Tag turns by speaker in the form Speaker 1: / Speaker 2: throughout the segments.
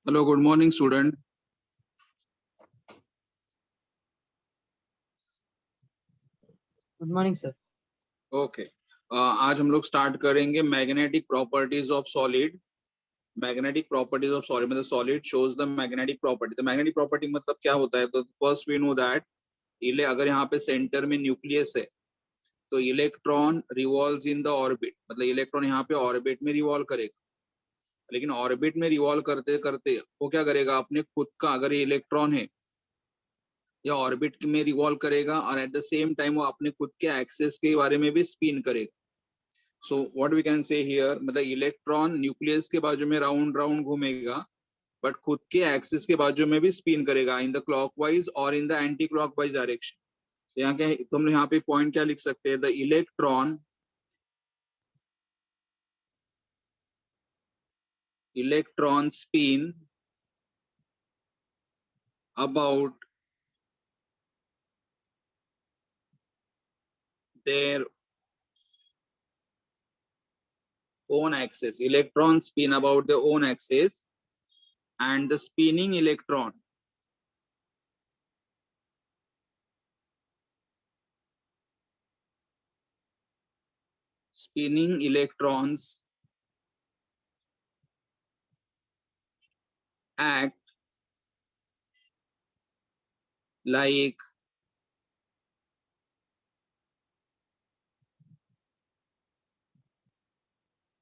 Speaker 1: Hello, good morning student.
Speaker 2: Good morning sir.
Speaker 1: Okay, आज हम लोग स्टार्ट करेंगे magnetic properties of solid. Magnetic properties of solid मतलब solid shows the magnetic property. तो magnetic property मतलब क्या होता है? तो फर्स्ट वी नो दैट इले अगर यहाँ पे सेंटर में न्यूक्लियस है तो electron revolves in the orbit, मतलब इलेक्ट्रॉन यहाँ पे ऑर्बिट में रिवॉल्व करेगा। लेकिन ऑर्बिट में रिवॉल्व करते करते वो क्या करेगा, अपने खुद का, अगर ये इलेक्ट्रॉन है या ऑर्बिट में रिवॉल्व करेगा और एट द सेम टाइम वो अपने खुद के एक्सेस के बारे में भी स्पिन करेगा। So what we can say here, मतलब इलेक्ट्रॉन न्यूक्लियस के बाजू में राउंड राउंड घूमेगा बट खुद के एक्सिस के बाजू में भी स्पिन करेगा इन द क्लॉकवाइज और in the anti clockwise direction. तो यहाँ क्या, तुम यहाँ पे पॉइंट क्या लिख सकते हैं? The electron spin about their own axis. Electrons spin about their own axis, and the spinning electrons act like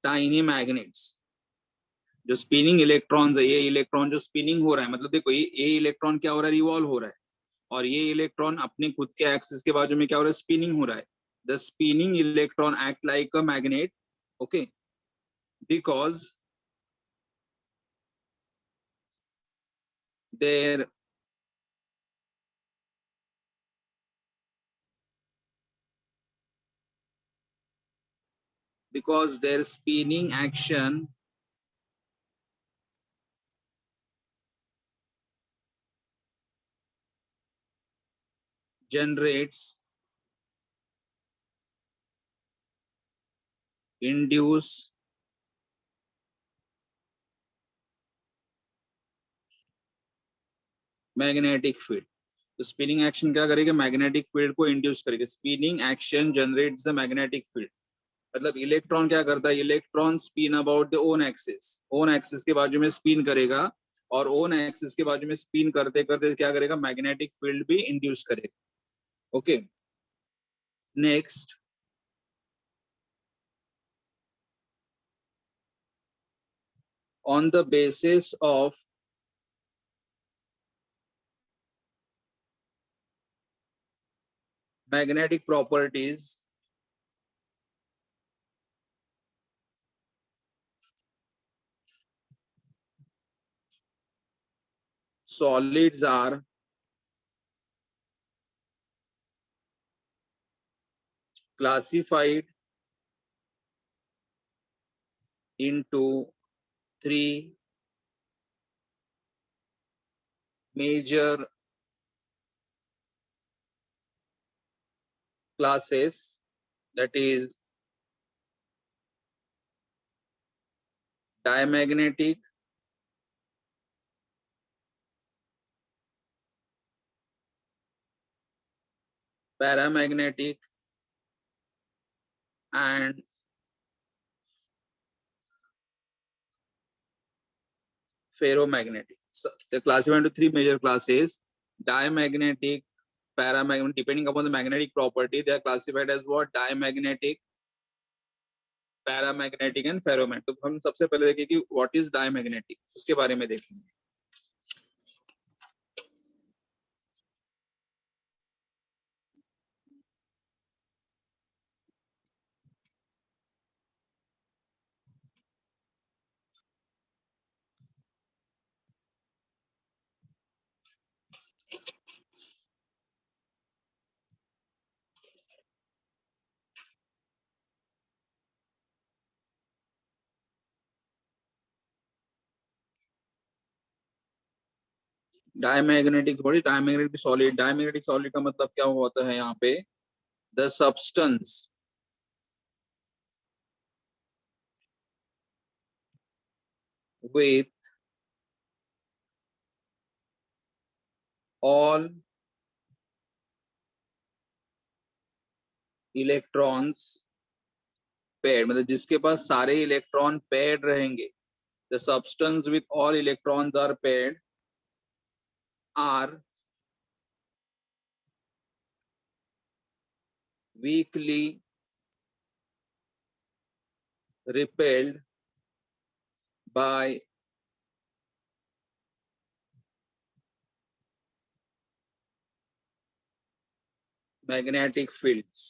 Speaker 1: tiny magnets. जो स्पिनिंग इलेक्ट्रॉन्स है, ये इलेक्ट्रॉन जो स्पिनिंग हो रहा है, मतलब देखो ये इलेक्ट्रॉन क्या हो रहा है, रिवॉल्व हो रहा है, और ये इलेक्ट्रॉन अपने खुद के एक्सिस के बाजू में क्या हो रहा है, स्पिनिंग हो रहा है। The spinning electron act like a magnet, okay, because there spinning action generates induce magnetic field. तो स्पिनिंग एक्शन क्या करेगा, मैग्नेटिक फील्ड को इंड्यूस करेगा। Spinning action generates the magnetic field, मतलब इलेक्ट्रॉन क्या करता है, electron spin about the own axis के बाजू में स्पिन करेगा, और ओन एक्सिस के बाजू में स्पिन करते करते क्या करेगा, मैग्नेटिक फील्ड भी इंड्यूस करेगा। Okay, next, on the basis of magnetic properties, solids are classified into three major classes, that is diamagnetic, paramagnetic, and ferromagnetic. So they classified into three major classes: diamagnetic, paramagnetic. Depending upon the magnetic property, they are classified as what? Diamagnetic, paramagnetic, and ferromagnetic. तो हम सबसे पहले देखें कि what is diamagnetic, उसके बारे में देखेंगे। Diamagnetic body, diamagnetic solid. Diamagnetic solid का मतलब क्या होता है यहाँ पे? The substance with all electrons paired, मतलब जिसके पास सारे इलेक्ट्रॉन paired रहेंगे, the substance with all electrons are paired are weakly repelled by magnetic fields,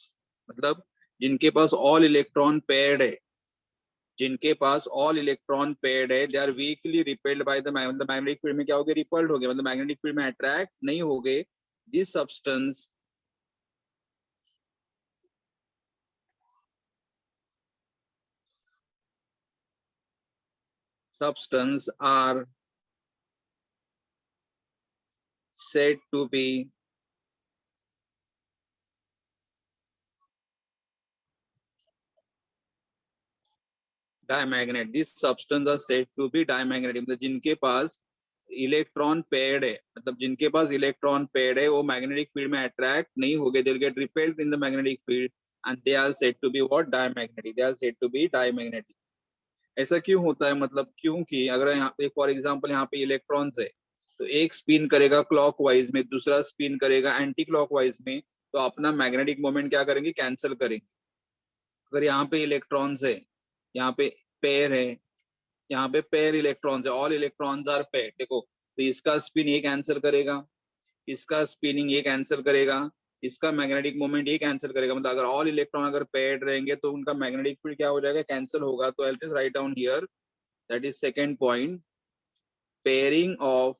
Speaker 1: मतलब जिनके पास ऑल इलेक्ट्रॉन पेयर्ड है, जिनके पास ऑल इलेक्ट्रॉन पेयर्ड है, they are weakly repelled by the magnetic field में क्या हो गए, रिपल्ड हो गए, मतलब मैग्नेटिक फील्ड में अट्रैक्ट नहीं हो गए। This substance are said to be diamagnet, this substance are said to be diamagnetic, मतलब जिनके पास इलेक्ट्रॉन पेयर्ड है, मतलब जिनके पास इलेक्ट्रॉन पेयर्ड है वो मैग्नेटिक फील्ड में अट्रैक्ट नहीं हो गए, they will get repelled in the magnetic field and they are said to be what, diamagnetic, they are said to be diamagnetic. ऐसा क्यों होता है, मतलब क्योंकि अगर यहाँ पे फॉर एग्जांपल यहाँ पे इलेक्ट्रॉन्स है, तो एक स्पिन करेगा क्लॉकवाइज में, दूसरा स्पिन करेगा एंटी क्लॉकवाइज में, तो अपना मैग्नेटिक मोमेंट क्या करेंगे, कैंसिल करेंगे। अगर यहाँ पे इलेक्ट्रॉन्स है, यहाँ पे पेयर है, यहाँ पे पेयर इलेक्ट्रॉन्स है, ऑल इलेक्ट्रॉन्स आर पेयर, देखो तो इसका स्पिन ये कैंसिल करेगा, इसका स्पिनिंग ये कैंसिल करेगा, इसका मैग्नेटिक मोमेंट ये कैंसिल करेगा, मतलब अगर ऑल इलेक्ट्रॉन अगर पेयर्ड रहेंगे तो उनका मैग्नेटिक फील्ड क्या हो जाएगा, कैंसिल होगा। तो I will just write down here, that is second point, pairing of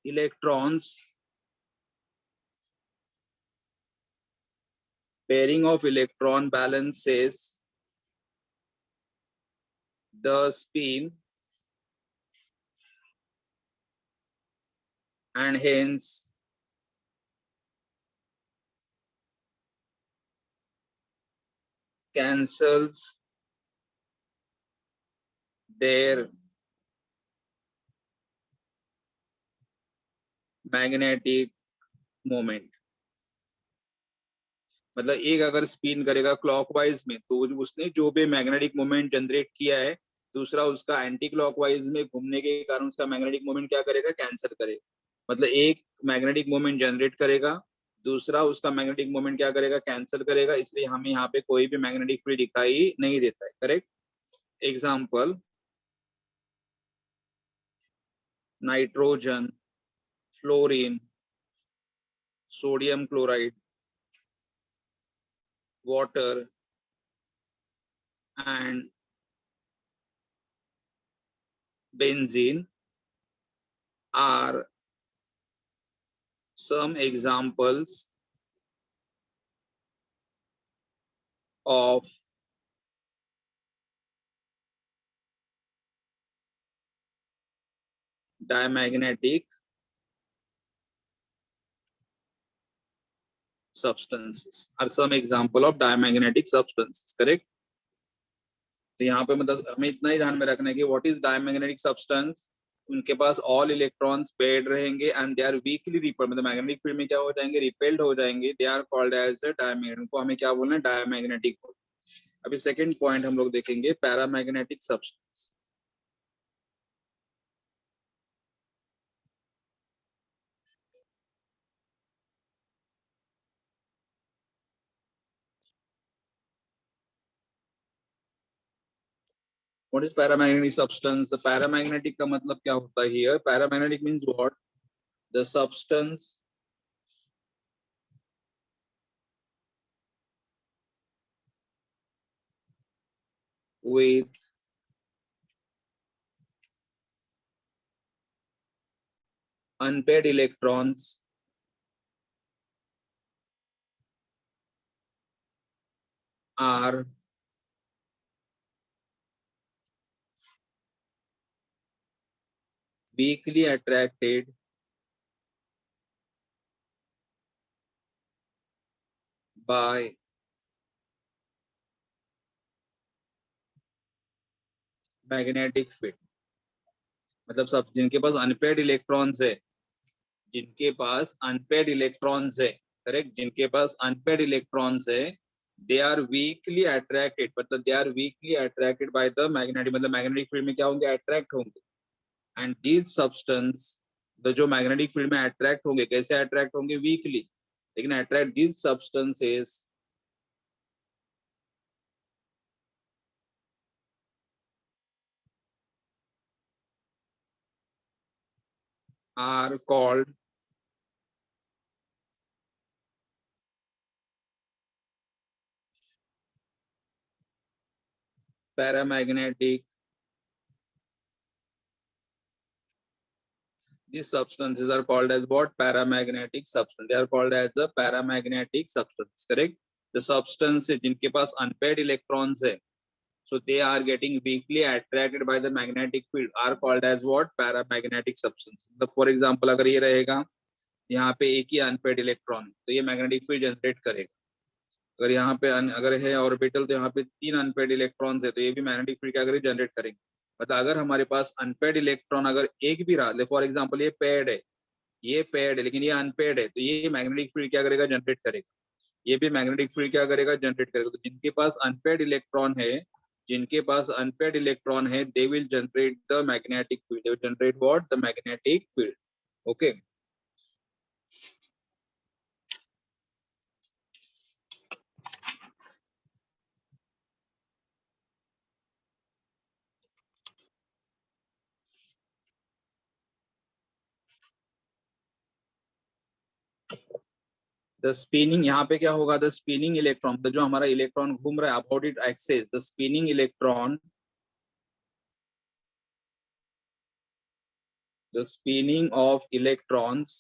Speaker 1: electrons, pairing of electron balances the spin and hence cancels their magnetic moment, मतलब एक अगर स्पिन करेगा क्लॉकवाइज में तो उसने जो भी मैग्नेटिक मोमेंट जनरेट किया है, दूसरा उसका एंटी क्लॉकवाइज में घूमने के कारण उसका मैग्नेटिक मोमेंट क्या करेगा, कैंसिल करेगा। मतलब एक मैग्नेटिक मोमेंट जनरेट करेगा, दूसरा उसका मैग्नेटिक मोमेंट क्या करेगा, कैंसिल करेगा, इसलिए हमें यहाँ पे कोई भी मैग्नेटिक फील्ड दिखाई नहीं देता है। Correct. Example, nitrogen, fluorine, sodium chloride, water and benzene are some examples of diamagnetic substances, are some example of diamagnetic substances, correct। तो यहाँ पे मतलब हमें इतना ही ध्यान में रखना है कि व्हाट इज डायमैग्नेटिक सब्सटेंस, उनके पास ऑल इलेक्ट्रॉन्स पेयर्ड रहेंगे and they are weakly repelled, मतलब मैग्नेटिक फील्ड में क्या हो जाएंगे, रिपेल्ड हो जाएंगे, they are called as a diamagnetic, उनको हमें क्या बोलना है, डायमैग्नेटिक। अभी सेकंड पॉइंट हम लोग देखेंगे, paramagnetic substance. What is paramagnetic substance? The paramagnetic का मतलब क्या होता है here? Paramagnetic means what? The substance with unpaired electrons are weakly attracted by magnetic field. मतलब सब जिनके पास अनपेड इलेक्ट्रॉन्स है, जिनके पास अनपेड इलेक्ट्रॉन्स है, करेक्ट, जिनके पास अनपेड इलेक्ट्रॉन्स है, दे आर वीकली अट्रैक्टेड, मतलब they are weakly attracted by the magnetic, मतलब मैग्नेटिक फील्ड में क्या होंगे, अट्रैक्ट होंगे। एंड दीज सब्सटेंस, द जो मैग्नेटिक फील्ड में अट्रैक्ट होंगे, कैसे अट्रैक्ट होंगे, वीकली, लेकिन attract these substances are called paramagnetic. These substances are called as what? Paramagnetic substance. They are called as the paramagnetic substance. Correct? The substances जिनके पास unpaired electrons है, so they are getting weakly attracted by the magnetic field, are called as what? Paramagnetic substance. The for example अगर ये रहेगा, यहाँ पे एक ही unpaired electron, तो ये मैग्नेटिक फील्ड जनरेट करेगा। अगर यहाँ पे अगर है ऑर्बिटल, तो यहाँ पे 3 अनपेड इलेक्ट्रॉन्स है, तो ये भी मैग्नेटिक फील्ड क्या करेगी, जनरेट करेंगे। मतलब अगर हमारे पास अनपेड इलेक्ट्रॉन अगर एक भी रहा, फॉर एग्जाम्पल ये पेड है, ये पेड है, लेकिन ये अनपेड है, तो ये मैग्नेटिक फील्ड क्या करेगा, जनरेट करेगा। ये भी मैग्नेटिक फील्ड क्या करेगा, जनरेट करेगा। तो जिनके पास अनपेड इलेक्ट्रॉन है, जिनके पास अनपेड इलेक्ट्रॉन है, they will generate the magnetic field, they will generate what, the magnetic field. Okay, the spinning, यहाँ पे क्या होगा, द स्पिनिंग इलेक्ट्रॉन, तो जो हमारा इलेक्ट्रॉन घूम रहा है about it axis, the spinning electron, the spinning of electrons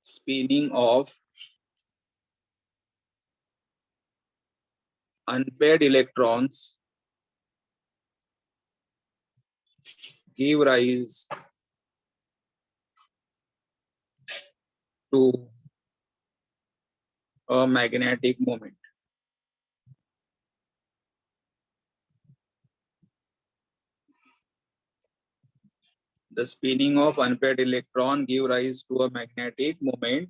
Speaker 1: spinning of unpaired electrons give rise to a magnetic moment. The spinning of unpaired electron give rise to a magnetic moment.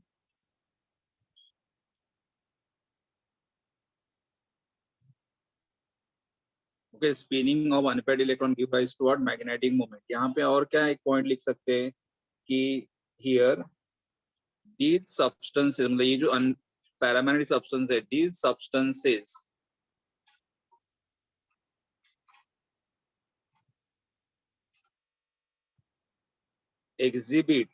Speaker 1: Okay, spinning of unpaired electron give rise to what, magnetic moment. यहाँ पे और क्या एक point लिख सकते हैं कि here these substances, मतलब ये जो paramagnetic substance है, these substances exhibit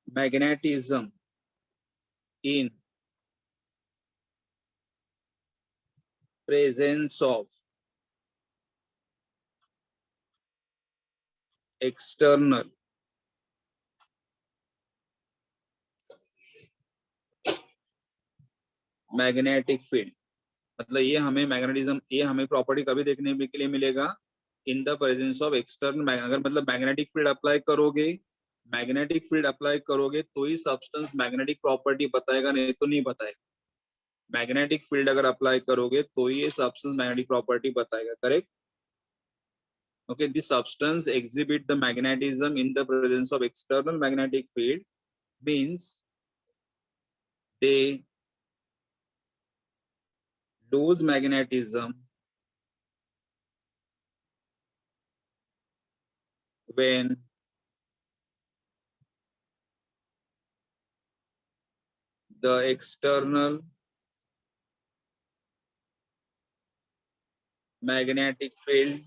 Speaker 1: magnetism in presence of external magnetic field. मतलब ये हमें मैग्नेटिज्म, ये हमें प्रॉपर्टी कभी देखने के लिए मिलेगा, in the presence of external, अगर मतलब मैग्नेटिक फील्ड अप्लाई करोगे, मैग्नेटिक फील्ड अप्लाई करोगे तो ही सब्सटेंस मैग्नेटिक प्रॉपर्टी बताएगा, नहीं तो नहीं बताएगा। मैग्नेटिक फील्ड अगर अप्लाई करोगे तो ही ये सब्सटेंस मैग्नेटिक प्रॉपर्टी बताएगा, correct. okay, the substance exhibit the magnetism in the presence of external magnetic field, means they lose magnetism when the external magnetic field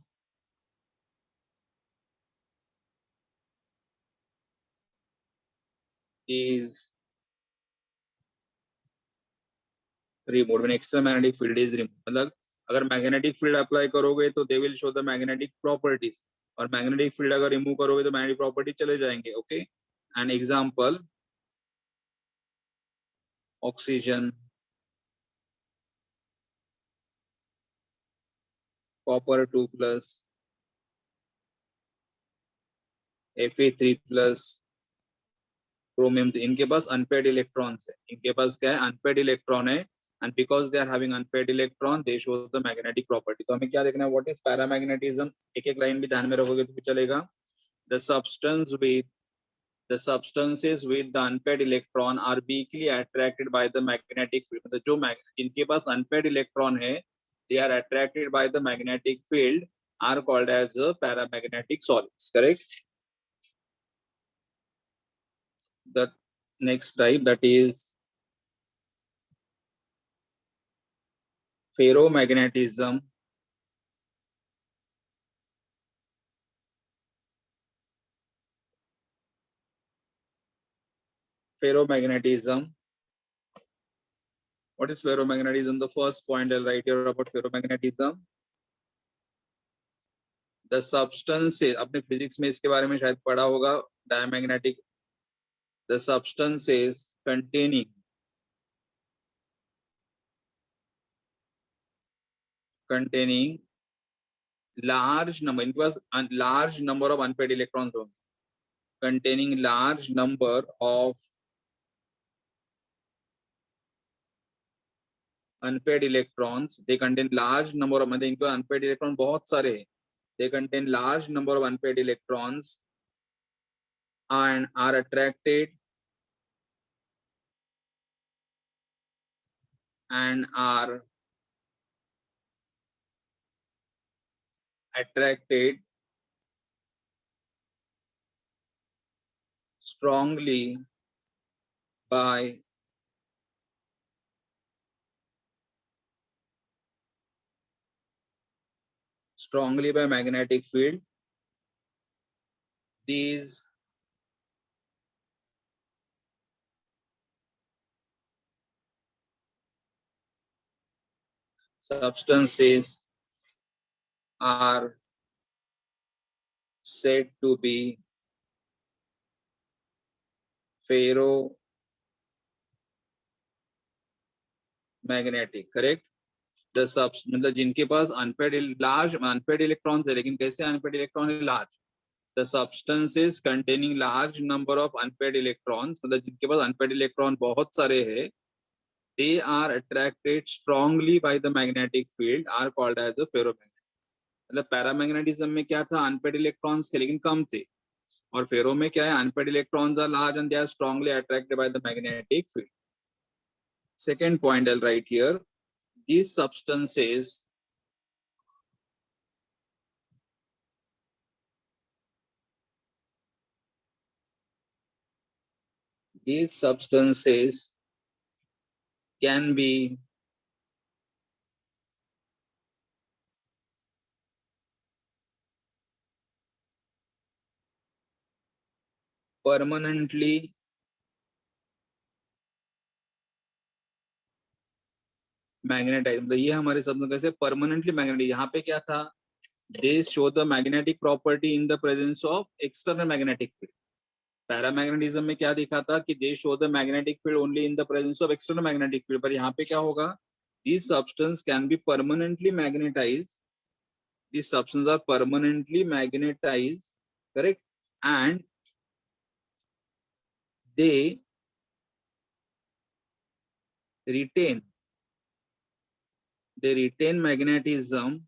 Speaker 1: is removed, when external magnetic field is removed। मतलब अगर magnetic field apply करोगे तो they will show the magnetic properties, और magnetic field अगर remove करोगे तो magnetic property चले जाएंगे। Okay, an example, oxygen, copper 2+, Fe3+, chromium, इनके पास अनपेड इलेक्ट्रॉन्स है, इनके पास क्या है, अनपेड इलेक्ट्रॉन है, and because they are having unpaired electron they show the magnetic property. तो हमें क्या देखना है, व्हाट इज पैरामैग्नेटिज्म, एक एक लाइन भी ध्यान में रखोगे तो भी चलेगा। The substance with the substances with the unpaired electron are weakly attracted by the magnetic field, मतलब जो जिनके पास unpaired electron है they are attracted by the magnetic field are called as paramagnetic solids, correct? The next type, that is ferromagnetism. Ferromagnetism, what is ferromagnetism? The first point I'll write here about ferromagnetism. The substances, अपने physics में इसके बारे में शायद पढ़ा होगा, diamagnetic, the substances containing large number, इनके पास large number of unpaired electrons होंगे, containing large number of unpaired electrons, they contain large number of, मतलब इनके पास unpaired electron बहुत सारे हैं, they contain large number of unpaired electrons and are attracted strongly by magnetic field. These substances are said to be ferromagnetic, correct? The मतलब जिनके पास large unpaired electrons है, लेकिन कैसे unpaired electron है large? The substances containing large number of unpaired electrons, मतलब जिनके पास unpaired electron बहुत सारे हैं, they are attracted strongly by the magnetic field are called as a ferromagnetic. मतलब पैरामैग्नेटिज्म में क्या था, अनपेड इलेक्ट्रॉन्स थे लेकिन कम थे, और फेरो में क्या है, unpaired electrons are large and they are strongly attracted by the magnetic field. Second point I'll write here, these substances can be permanently magnetise, मतलब ये हमारे शब्द कैसे परमानेंटली मैग्नेटिक, यहाँ पे क्या था, दे show the magnetic property in the presence of external magnetic field. Paramagnetism में क्या दिखा था कि दे show the magnetic field only in the presence of external magnetic field, पर यहाँ पे क्या होगा, these substances can be permanently magnetized, these substances are permanently magnetized, correct, and they retain magnetism,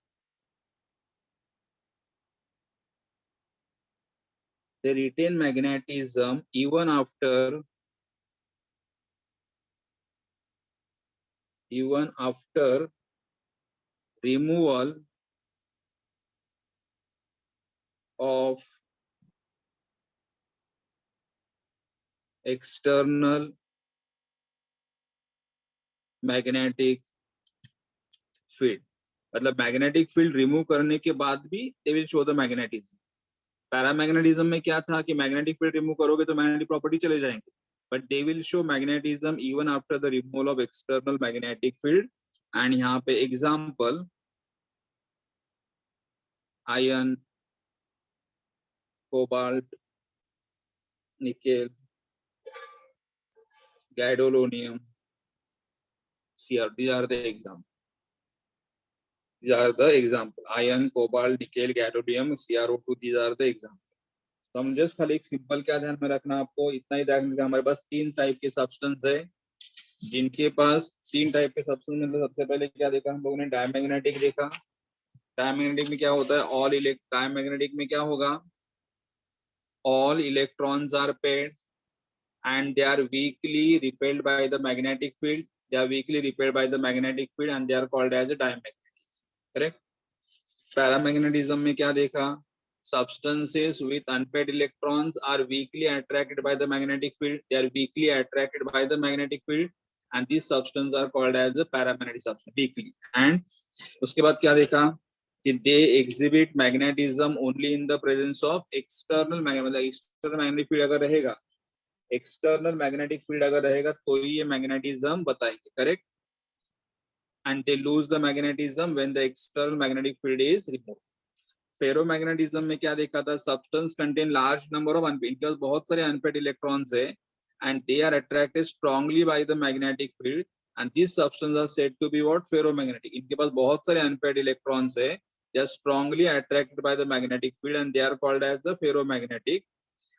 Speaker 1: even after removal of external magnetic field. मतलब magnetic field remove करने के बाद भी दे will show the magnetism. Paramagnetism में क्या था कि magnetic field remove करोगे तो मैग्नेटिक प्रॉपर्टी चले जाएंगे, but they will show magnetism even after the removal of external magnetic field. And यहाँ पे example, iron, cobalt, nickel, gadolinium, Cr, these are the example. These are the example. Iron, cobalt, nickel, gadolinium, CrO2. These are the example. तो हम just खाली एक simple क्या ध्यान में रखना, आपको इतना ही ध्यान रखना, हमारे पास 3 टाइप के सब्सटेंस है, जिनके पास 3 टाइप के सब्सटेंस, मतलब सबसे पहले क्या देखा हम लोगों ने, डायमैग्नेटिक देखा। डायमैग्नेटिक में क्या होता है, डायमैग्नेटिक में क्या होगा, all electrons are paired and they are weakly repelled by the magnetic field. They are weakly repelled by the magnetic field and they are called as a diamagnetism. Correct? Paramagnetism में क्या देखा, substances with unpaired electrons are weakly attracted by the magnetic field. They are weakly attracted by the magnetic field and these substances are called as the paramagnetic substance, weakly. And उसके बाद क्या देखा कि they exhibit magnetism only in the presence of external magnetic, मतलब external magnetic field अगर रहेगा, external magnetic field अगर रहेगा तो ही ये मैग्नेटिज्म बताएंगे। Correct? And they lose the magnetism when the external magnetic field is removed. Ferromagnetism में क्या देखा था, substance contain large number of unpaired, इनके पास बहुत सारे अनपेड इलेक्ट्रॉन्स है and they are attracted strongly by the magnetic field and this substance are said to be what, ferromagnetic. इनके पास बहुत सारे अनपेड इलेक्ट्रॉन्स है, they are strongly attracted by the magnetic field and they are called as the ferromagnetic.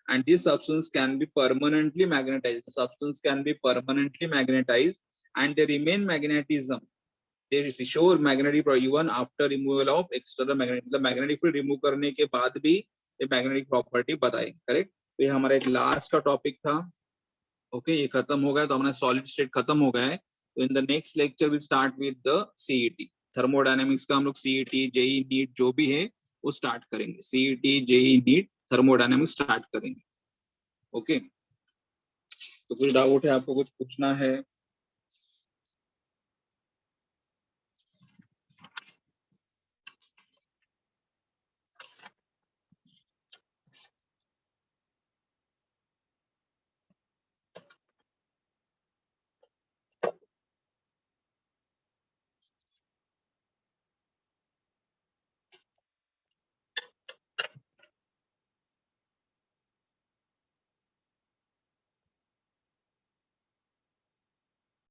Speaker 1: And this substance can be permanently magnetized. The substance can be permanently magnetized and they remain magnetism. They show magnetic even after removal of external magnetic. The magnetic field remove करने के बाद भी ये magnetic property बताएंगे। Correct? तो ये हमारा एक लास्ट का टॉपिक था। ओके, ये खत्म हो गया, तो हमारा सॉलिड स्टेट खत्म हो गया है। तो in the next lecture will start with the CET, thermodynamics का हम लोग सीईटी जेई नीट जो भी है वो स्टार्ट करेंगे। CET JEE NEET thermodynamics start करेंगे। ओके, तो कुछ डाउट है आपको, कुछ पूछना है?